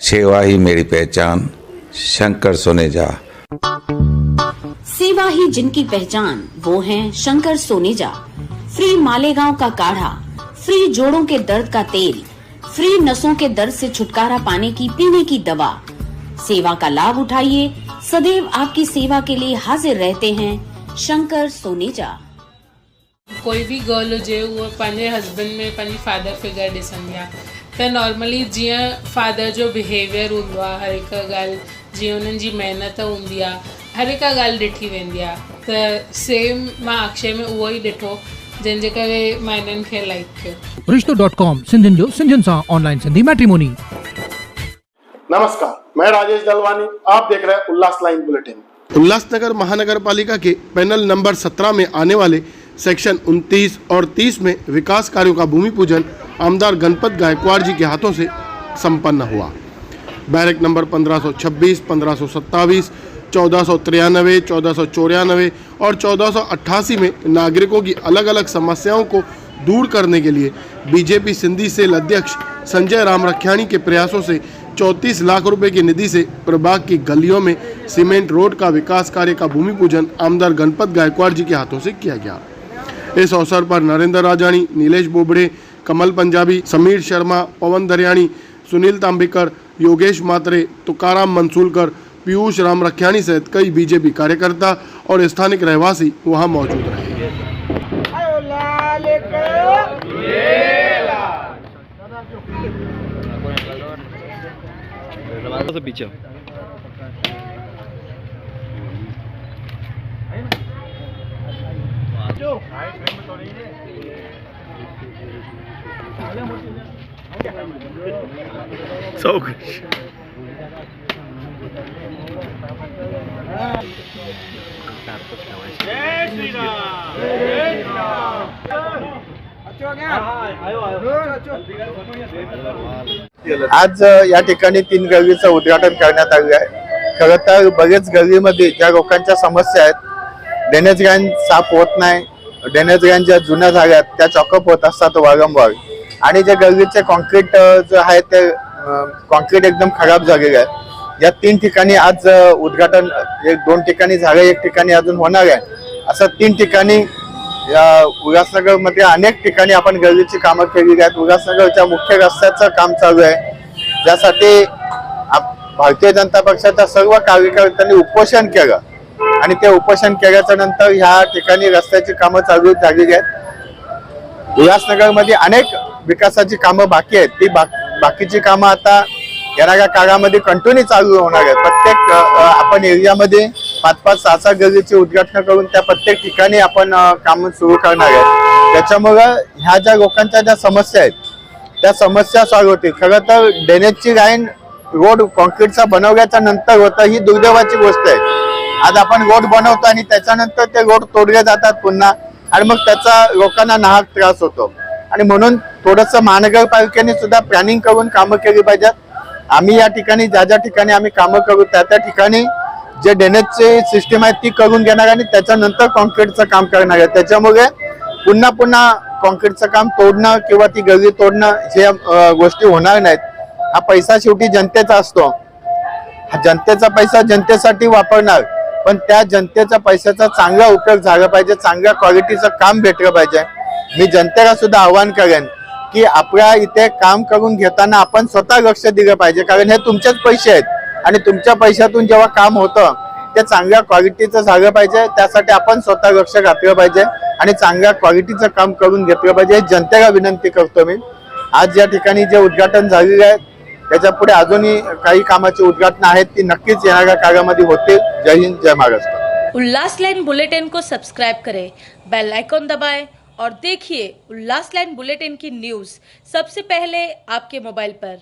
सेवा ही मेरी पहचान, शंकर सोनेजा। सेवा ही जिनकी पहचान, वो हैं शंकर सोनेजा। फ्री मालेगांव का काढ़ा, फ्री जोड़ों के दर्द का तेल, फ्री नसों के दर्द से छुटकारा पाने की पीने की दवा। सेवा का लाभ उठाइए, सदैव आपकी सेवा के लिए हाजिर रहते हैं शंकर सोनेजा। कोई भी गर्ल हुजे उहो पंहिंजे हस्बैंड में पंहिंजी फादर फिगर ॾिसंदी आहे त नॉर्मली जीअं फादर जो बिहेवियर हूंदो आहे, हर हिकु ॻाल्हि जीअं उन्हनि जी महिनत हूंदी आहे, हर हिकु ॻाल्हि ॾिठी वेंदी आहे। त सेम मां अक्षय में उहो ई ॾिठो जंहिंजे करे मां इन्हनि खे लाइक कयो। रिश्तो.com सिंधियुनि जो सिंधियुनि सां ऑनलाइन सिंधी मैट्रिमोनी। नमस्कार, मैं राजेश दलवानी, आप देख रहे हैं उल्लास लाइन बुलेटिन। उल्लासनगर महानगर पालिका के पैनल नंबर 17 में आने वाले सेक्शन 29 और 30 में विकास कार्यों का भूमि पूजन आमदार गणपत गायकवाड़ जी के हाथों से संपन्न हुआ। बैरक नंबर 1526, 1527, 1493, 1494 और 1488 में नागरिकों की अलग अलग समस्याओं को दूर करने के लिए बीजेपी सिंधी सेल अध्यक्ष संजय राम रखियानी के प्रयासों से 34 लाख रुपए की निधि से प्रभाग की गलियों में सीमेंट रोड का विकास कार्य का भूमि पूजन आमदार गणपत गायकवाड़ जी के हाथों से किया गया। इस अवसर पर नरेंद्र राजानी, नीलेश बोबड़े, कमल पंजाबी, समीर शर्मा, पवन दरियानी, सुनील तांबेकर, योगेश मात्रे, तुकाराम मंसूलकर, पीयूष राम रखियानी सहित कई बीजेपी कार्यकर्ता और स्थानिक रहवासी वहां मौजूद रहे। आज या ठिकाणी 3 गल्लीचं उद्घाटन करण्यात आले आहे। खरं तर बरेच गल्लीमध्ये ज्या लोकांच्या समस्या आहेत, ड्रेनेज लाईन साफ होत नाही, ड्रेनेज लाईन ज्या जुन्या झाल्यात त्या चॉकअप होत असतात वारंवार, आणि जे गल्लीचे कॉन्क्रीट जे आहे ते कॉन्क्रीट एकदम खराब झालेले आहे। या 3 ठिकाणी आज उद्घाटन 2 ठिकाणी झाले, 1 ठिकाणी अजून होणार आहे। असं 3 ठिकाणी या उल्हासनगर मध्ये अनेक ठिकाणी आपण गल्लीची कामं केलेली आहेत। उल्हासनगरच्या मुख्य रस्त्याचं काम चालू आहे, ज्यासाठी भारतीय जनता पक्षाच्या सर्व कार्यकर्त्यांनी उपोषण केलं आणि ते उपोषण केल्याच्या नंतर ह्या ठिकाणी रस्त्याची कामं चालू झालेली आहेत। उल्हासनगर मध्ये अनेक विकासाची कामं बाकी आहेत, ती बाकीची कामं आता येणाऱ्या काळामध्ये कंटिन्यू चालू होणार आहेत। प्रत्येक आपण एरियामध्ये 5-5, 6-6 गल्लीची उद्घाटन करून त्या प्रत्येक ठिकाणी आपण काम सुरू करणार आहे। त्याच्यामुळे ह्या ज्या लोकांच्या ज्या समस्या आहेत त्या समस्या सॉल्व्ह होतील। खरं तर ड्रेनेजची लाईन रोड कॉन्क्रीटचा बनवल्याच्या नंतर होतं, ही दुर्दैवाची गोष्ट आहे। आज आपण रोड बनवतो आणि त्याच्यानंतर ते रोड तोडले जातात पुन्हा, आणि मग त्याचा लोकांना नाहक त्रास होतो। आणि म्हणून थोडंसं महानगरपालिकेने सुद्धा प्लॅनिंग करून कामं केली पाहिजेत। आम्ही या ठिकाणी ज्या ठिकाणी आम्ही कामं करू त्या ठिकाणी जे ड्रेनेजची सिस्टीम आहे ती करून घेणार आणि त्याच्यानंतर कॉन्क्रीटचं काम करणार आहे। त्याच्यामुळे पुन्हा कॉन्क्रीटचं काम तोडणं किंवा ती गल्ली तोडणं हे गोष्टी होणार नाहीत। हा पैसा शेवटी जनतेचा असतो, हा जनतेचा पैसा जनतेसाठी वापरणार, पण त्या जनतेच्या पैशाचा चांगला उपयोग झाला पाहिजे, चांगल्या क्वालिटीचं काम भेटलं पाहिजे। मी जनतेला सुद्धा आवाहन करेन की आपल्या इथे काम करून घेताना आपण स्वतः लक्ष दिलं पाहिजे, कारण हे तुमचेच पैसे आहेत आणि तुमच्या पैशातून जेव्हा काम होतं ते चांगल्या क्वालिटीचं झालं पाहिजे। त्यासाठी आपण स्वतः लक्ष घातलं पाहिजे आणि चांगल्या क्वालिटीचं काम करून घेतलं पाहिजे, हे जनतेला विनंती करतो मी। आज या ठिकाणी जे उद्घाटन झालेले आहे त्याच्या पुढे अजूनही काही कामाची उद्घाटन आहेत, ती नक्कीच येणाऱ्या काळामध्ये होतील। जय हिंद, जय महाराष्ट्र। उल्लास लाइन बुलेटिन को सब्सक्राइब करें, बेल आइकॉन दबाएं और देखिए उल्लास लाइन बुलेटिन की न्यूज़ सबसे पहले आपके मोबाइल पर।